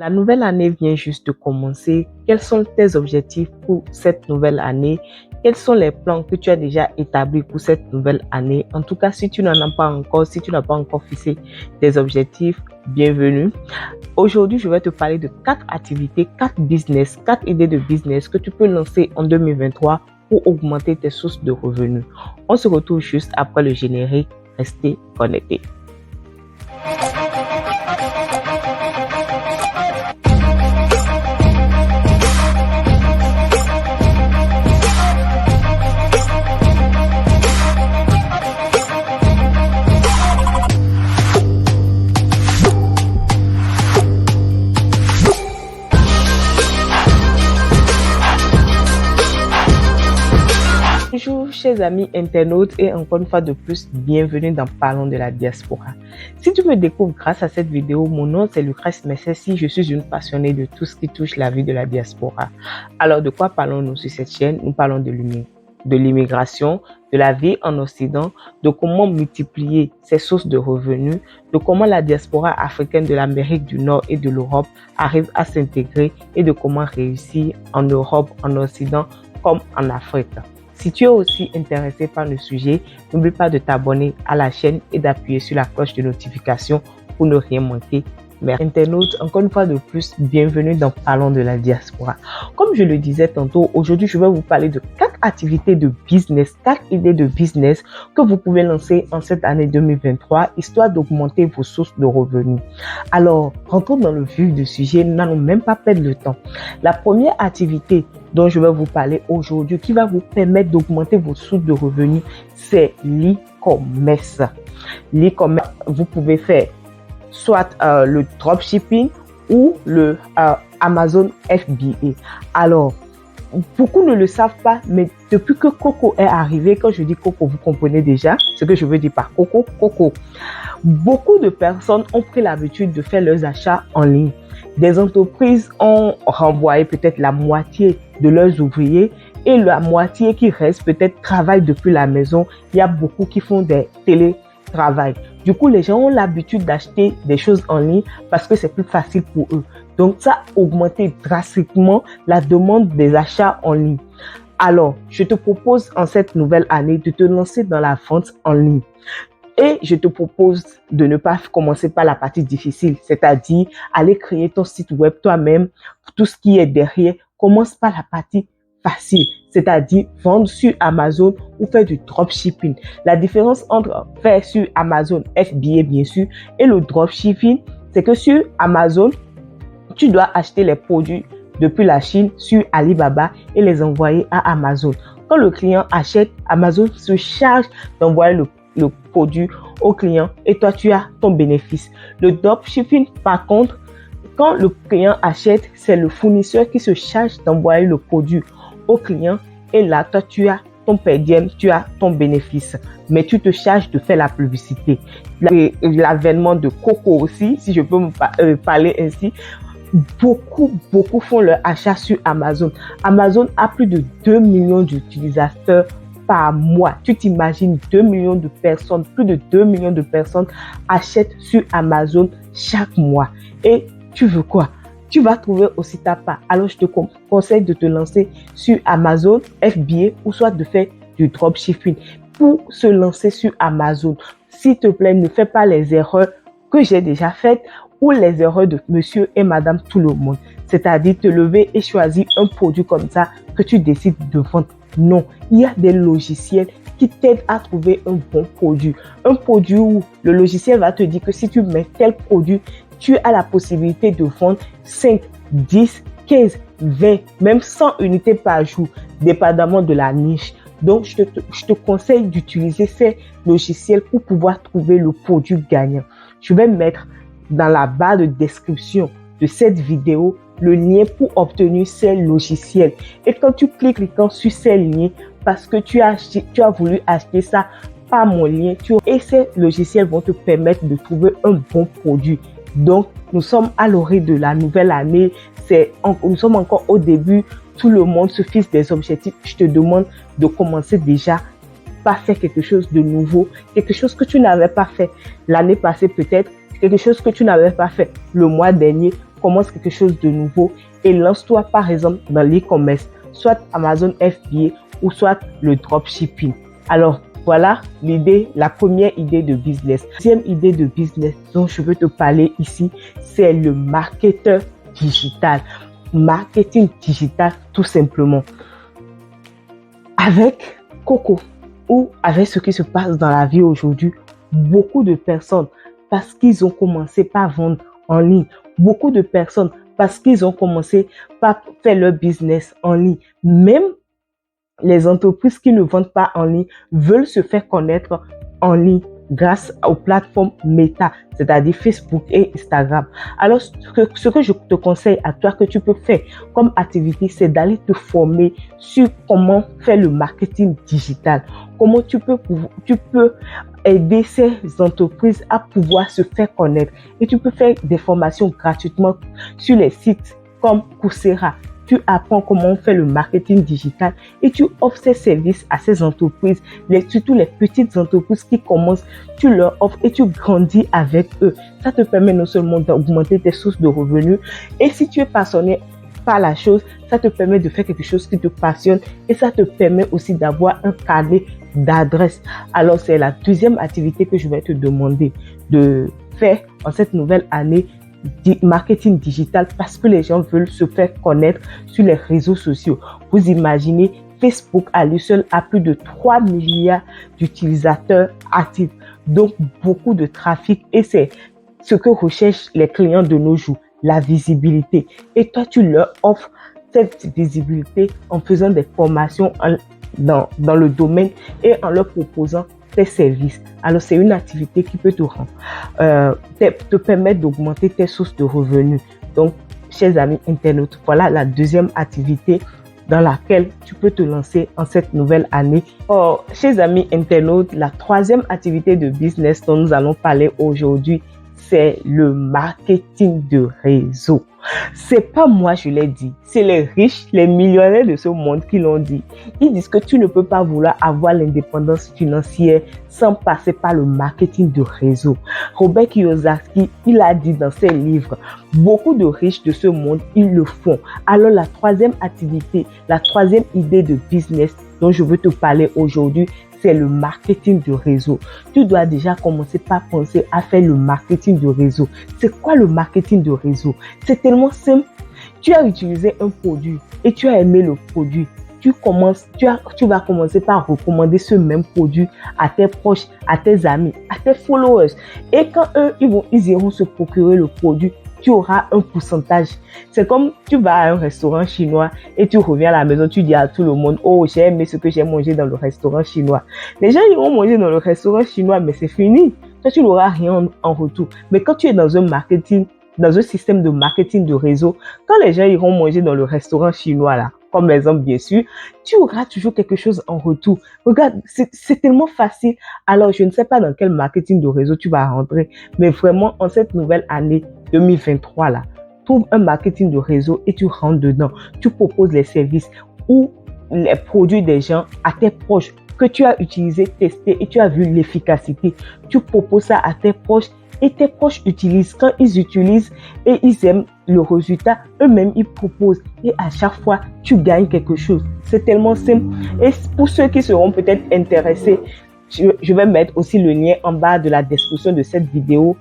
La nouvelle année vient juste de commencer. Quels sont tes objectifs pour cette nouvelle année? Quels sont les plans que tu as déjà établis pour cette nouvelle année? En tout cas, si tu n'en as pas encore, si tu n'as pas encore fixé tes objectifs, bienvenue. Aujourd'hui, je vais te parler de 4 activités, 4 business, 4 idées de business que tu peux lancer en 2023 pour augmenter tes sources de revenus. On se retrouve juste après le générique. Restez connectés. Bonjour chers amis internautes et encore une fois de plus, bienvenue dans Parlons de la diaspora. Si tu me découvres grâce à cette vidéo, mon nom c'est Lucrèce Messessi, je suis une passionnée de tout ce qui touche la vie de la diaspora. Alors de quoi parlons-nous sur cette chaîne? Nous parlons de l'immigration, de la vie en Occident, de comment multiplier ses sources de revenus, de comment la diaspora africaine de l'Amérique du Nord et de l'Europe arrive à s'intégrer et de comment réussir en Europe, en Occident comme en Afrique. Si tu es aussi intéressé par le sujet, n'oublie pas de t'abonner à la chaîne et d'appuyer sur la cloche de notification pour ne rien manquer. Merci internautes, encore une fois de plus, bienvenue dans Parlons de la diaspora. Comme je le disais tantôt, aujourd'hui je vais vous parler de 4 activités de business, 4 idées de business que vous pouvez lancer en cette année 2023, histoire d'augmenter vos sources de revenus. Alors, rentrons dans le vif du sujet, nous n'allons même pas perdre le temps. La première activité dont je vais vous parler aujourd'hui, qui va vous permettre d'augmenter vos sources de revenus, c'est l'e-commerce. L'e-commerce, vous pouvez faire soit le dropshipping ou le Amazon FBA. Alors, beaucoup ne le savent pas, mais depuis que Coco est arrivé, quand je dis Coco, vous comprenez déjà ce que je veux dire par Coco. Beaucoup de personnes ont pris l'habitude de faire leurs achats en ligne. Des entreprises ont renvoyé peut-être la moitié de leurs ouvriers et la moitié qui reste peut-être travaille depuis la maison. Il y a beaucoup qui font des télétravail. Du coup, les gens ont l'habitude d'acheter des choses en ligne parce que c'est plus facile pour eux. Donc, ça a augmenté drastiquement la demande des achats en ligne. Alors, je te propose en cette nouvelle année de te lancer dans la vente en ligne. Et je te propose de ne pas commencer par la partie difficile, c'est-à-dire aller créer ton site web toi-même, tout ce qui est derrière. Commence par la partie facile, c'est-à-dire vendre sur Amazon ou faire du dropshipping. La différence entre faire sur Amazon FBA bien sûr et le dropshipping, c'est que sur Amazon, tu dois acheter les produits depuis la Chine sur Alibaba et les envoyer à Amazon. Quand le client achète, Amazon se charge d'envoyer le produit au client et toi tu as ton bénéfice. Le dropshipping par contre, quand le client achète, c'est le fournisseur qui se charge d'envoyer le produit au client et là toi tu as ton per diem, tu as ton bénéfice, mais tu te charges de faire la publicité. L'avènement de Coco aussi, si je peux me parler ainsi, beaucoup font leur achat sur Amazon. Amazon a plus de 2 millions d'utilisateurs par mois. Tu t'imagines 2 millions de personnes, plus de 2 millions de personnes achètent sur Amazon chaque mois. Et tu veux quoi? Tu vas trouver aussi ta part. Alors, je te conseille de te lancer sur Amazon FBA ou soit de faire du dropshipping. Pour se lancer sur Amazon, s'il te plaît, ne fais pas les erreurs que j'ai déjà faites ou les erreurs de monsieur et madame tout le monde. C'est-à-dire te lever et choisir un produit comme ça que tu décides de vendre. Non, il y a des logiciels qui t'aident à trouver un bon produit. Un produit où le logiciel va te dire que si tu mets tel produit, tu as la possibilité de vendre 5, 10, 15, 20, même 100 unités par jour, dépendamment de la niche. Donc, je te conseille d'utiliser ces logiciels pour pouvoir trouver le produit gagnant. Je vais mettre dans la barre de description de cette vidéo le lien pour obtenir ces logiciels. Et quand tu cliques sur ces liens, parce que tu as voulu acheter ça par mon lien, et ces logiciels vont te permettre de trouver un bon produit. Donc, nous sommes à l'orée de la nouvelle année. Nous sommes encore au début. Tout le monde se fixe des objectifs. Je te demande de commencer déjà par faire quelque chose de nouveau, quelque chose que tu n'avais pas fait l'année passée peut-être, quelque chose que tu n'avais pas fait le mois dernier. commence quelque chose de nouveau et lance-toi par exemple dans l'e-commerce, soit Amazon FBA ou soit le dropshipping. Alors, voilà l'idée, la première idée de business. La deuxième idée de business dont je veux te parler ici, c'est le marketeur digital. Marketing digital, tout simplement. Avec Coco ou avec ce qui se passe dans la vie aujourd'hui, beaucoup de personnes, parce qu'ils ont commencé par vendre en ligne, beaucoup de personnes, parce qu'ils ont commencé par faire leur business en ligne, même les entreprises qui ne vendent pas en ligne veulent se faire connaître en ligne grâce aux plateformes Meta, c'est-à-dire Facebook et Instagram. Alors, ce que je te conseille à toi que tu peux faire comme activité, c'est d'aller te former sur comment faire le marketing digital, comment tu peux aider ces entreprises à pouvoir se faire connaître. Et tu peux faire des formations gratuitement sur les sites comme Coursera. Tu apprends comment on fait le marketing digital et tu offres ces services à ces entreprises, surtout les petites entreprises qui commencent, tu leur offres et tu grandis avec eux. Ça te permet non seulement d'augmenter tes sources de revenus et si tu es passionné par la chose, ça te permet de faire quelque chose qui te passionne et ça te permet aussi d'avoir un carnet d'adresses. Alors, c'est la deuxième activité que je vais te demander de faire en cette nouvelle année. Marketing digital parce que les gens veulent se faire connaître sur les réseaux sociaux. Vous imaginez, Facebook à lui seul a plus de 3 milliards d'utilisateurs actifs, donc beaucoup de trafic et c'est ce que recherchent les clients de nos jours, la visibilité. Et toi, tu leur offres cette visibilité en faisant des formations dans le domaine et en leur proposant tes services. Alors, c'est une activité qui peut te permettre d'augmenter tes sources de revenus. Donc, chers amis internautes, voilà la deuxième activité dans laquelle tu peux te lancer en cette nouvelle année. Oh, chers amis internautes, la troisième activité de business dont nous allons parler aujourd'hui, c'est le marketing de réseau. C'est pas moi, je l'ai dit. C'est les riches, les millionnaires de ce monde qui l'ont dit. Ils disent que tu ne peux pas vouloir avoir l'indépendance financière sans passer par le marketing de réseau. Robert Kiyosaki, il a dit dans ses livres, beaucoup de riches de ce monde, ils le font. Alors la troisième activité, la troisième idée de business dont je veux te parler aujourd'hui, c'est le marketing de réseau. Tu dois déjà commencer par penser à faire le marketing de réseau. C'est quoi le marketing de réseau? C'est tellement simple. Tu as utilisé un produit et tu as aimé le produit. Tu vas commencer par recommander ce même produit à tes proches, à tes amis, à tes followers. Et quand eux, ils iront se procurer le produit, tu auras un pourcentage. C'est comme tu vas à un restaurant chinois et tu reviens à la maison, tu dis à tout le monde, oh, j'ai aimé ce que j'ai mangé dans le restaurant chinois. Les gens iront manger dans le restaurant chinois, mais c'est fini. Toi, tu n'auras rien en retour. Mais quand tu es dans un système de marketing de réseau, quand les gens iront manger dans le restaurant chinois là, comme exemple bien sûr, tu auras toujours quelque chose en retour. Regarde, c'est tellement facile. Alors, je ne sais pas dans quel marketing de réseau tu vas rentrer, mais vraiment, en cette nouvelle année 2023 là, trouve un marketing de réseau et tu rentres dedans. Tu proposes les services ou les produits des gens à tes proches que tu as utilisé, testé et tu as vu l'efficacité. Tu proposes ça à tes proches et tes proches utilisent. Quand ils utilisent et ils aiment le résultat, eux-mêmes ils proposent et à chaque fois tu gagnes quelque chose. C'est tellement simple. Et pour ceux qui seront peut-être intéressés, je vais mettre aussi le lien en bas de la description de cette vidéo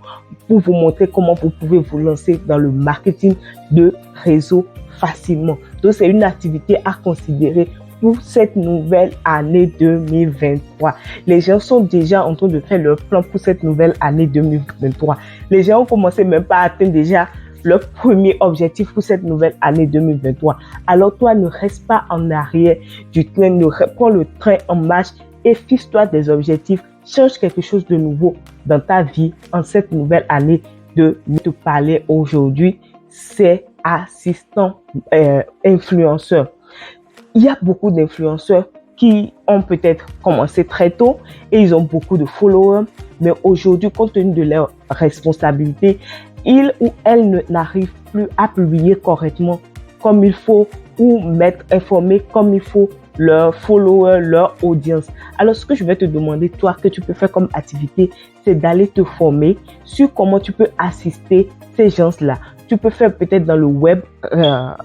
pour vous montrer comment vous pouvez vous lancer dans le marketing de réseau facilement. Donc c'est une activité à considérer pour cette nouvelle année 2023. Les gens sont déjà en train de faire leur plan pour cette nouvelle année 2023. Les gens ont commencé même pas à atteindre déjà leur premier objectif pour cette nouvelle année 2023. Alors toi, ne reste pas en arrière du train, prends le train en marche et fixe-toi des objectifs. Change quelque chose de nouveau dans ta vie en cette nouvelle année de te parler aujourd'hui. C'est assistant influenceur. Il y a beaucoup d'influenceurs qui ont peut-être commencé très tôt et ils ont beaucoup de followers, mais aujourd'hui, compte tenu de leurs responsabilités, ils ou elles n'arrivent plus à publier correctement comme il faut ou informer comme il faut leurs followers, leur audience. Alors, ce que je vais te demander, toi, que tu peux faire comme activité, c'est d'aller te former sur comment tu peux assister ces gens-là. tu peux faire peut-être dans le web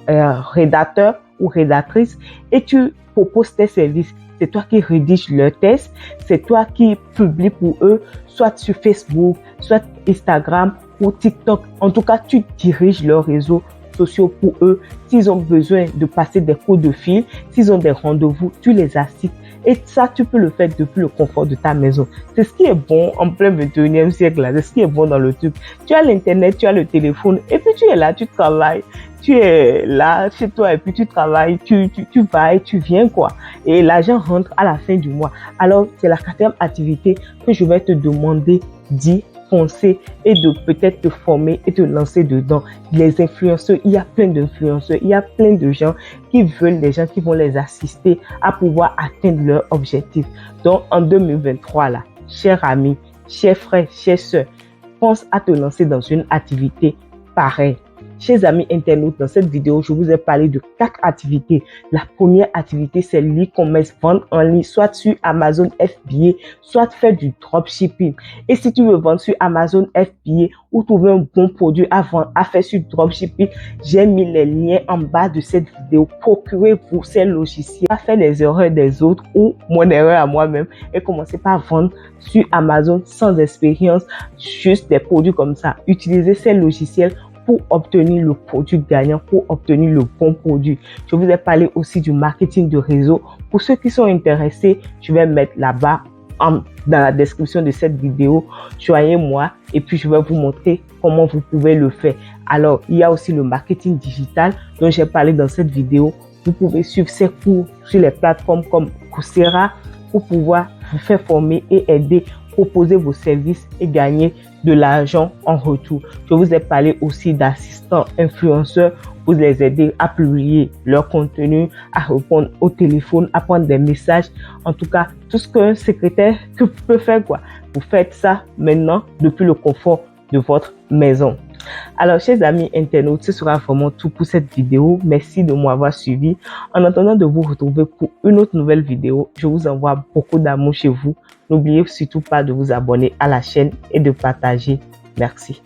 rédacteur ou rédactrice et tu proposes tes services. C'est toi qui rédiges leurs tests, c'est toi qui publies pour eux, soit sur Facebook, soit Instagram ou TikTok. En tout cas, tu diriges leurs réseaux sociaux pour eux. S'ils ont besoin de passer des coups de fil, s'ils ont des rendez-vous, tu les assistes. Et ça, tu peux le faire depuis le confort de ta maison. C'est ce qui est bon en plein 21e siècle. C'est ce qui est bon dans le truc. Tu as l'Internet, tu as le téléphone et puis tu es là, tu travailles. Tu es là chez toi et puis tu travailles, tu vas et tu viens quoi. Et l'argent rentre à la fin du mois. Alors, c'est la 4e activité que je vais te demander d'y foncer et de peut-être te former et te lancer dedans. Les influenceurs, il y a plein d'influenceurs, il y a plein de gens qui veulent des gens qui vont les assister à pouvoir atteindre leur objectif. Donc, en 2023, là, chers amis, chers frères, chers sœurs, pense à te lancer dans une activité pareille. Chers amis internautes, dans cette vidéo, je vous ai parlé de 4 activités. La première activité, c'est l'e-commerce, vendre en ligne, soit sur Amazon FBA, soit faire du dropshipping. Et si tu veux vendre sur Amazon FBA ou trouver un bon produit à vendre, à faire sur dropshipping, j'ai mis les liens en bas de cette vidéo. Procurez-vous ces logiciels, pas faire les erreurs des autres ou mon erreur à moi-même et commencez par vendre sur Amazon sans expérience, juste des produits comme ça. Utilisez ces logiciels pour obtenir le produit gagnant, pour obtenir le bon produit. Je vous ai parlé aussi du marketing de réseau. Pour ceux qui sont intéressés, je vais mettre là-bas dans la description de cette vidéo. Joignez-moi et puis je vais vous montrer comment vous pouvez le faire. Alors, il y a aussi le marketing digital dont j'ai parlé dans cette vidéo. Vous pouvez suivre ces cours sur les plateformes comme Coursera pour pouvoir vous faire former et aider, proposer vos services et gagner de l'argent en retour. Je vous ai parlé aussi d'assistants influenceurs pour les aider à publier leur contenu, à répondre au téléphone, à prendre des messages. En tout cas, tout ce qu'un secrétaire peut faire quoi. Vous faites ça maintenant depuis le confort de votre maison. Alors, chers amis internautes, ce sera vraiment tout pour cette vidéo. Merci de m'avoir suivi. En attendant de vous retrouver pour une autre nouvelle vidéo, je vous envoie beaucoup d'amour chez vous. N'oubliez surtout pas de vous abonner à la chaîne et de partager. Merci.